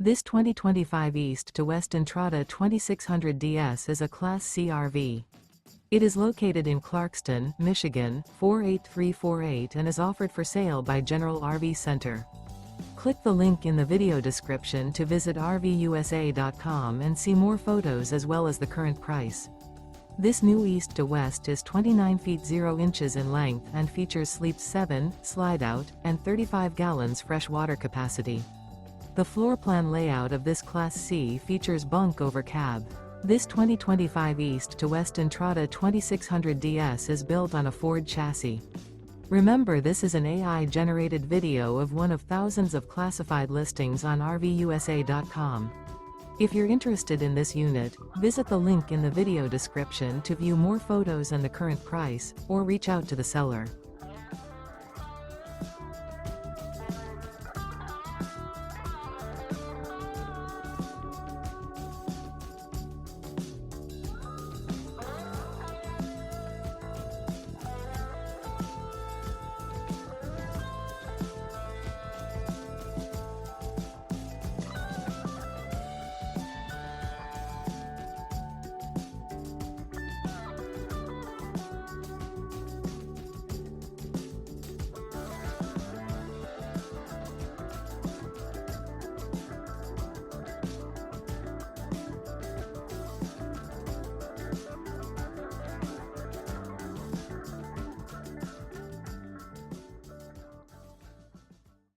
This 2025 East to West Entrada 2600 DS is a Class C RV. It is located in Clarkston, Michigan, 48348 and is offered for sale by General RV Center. Click the link in the video description to visit RVUSA.com and see more photos as well as the current price. This new East to West is 29 feet 0 inches in length and features Sleep 7, Slideout, and 35 gallons fresh water capacity. The floor plan layout of this Class C features Bunk Over Cab. This 2025 East to West Entrada 2600 DS is built on a Ford chassis. Remember, this is an AI-generated video of one of thousands of classified listings on RVUSA.com. If you're interested in this unit, visit the link in the video description to view more photos and the current price, or reach out to the seller.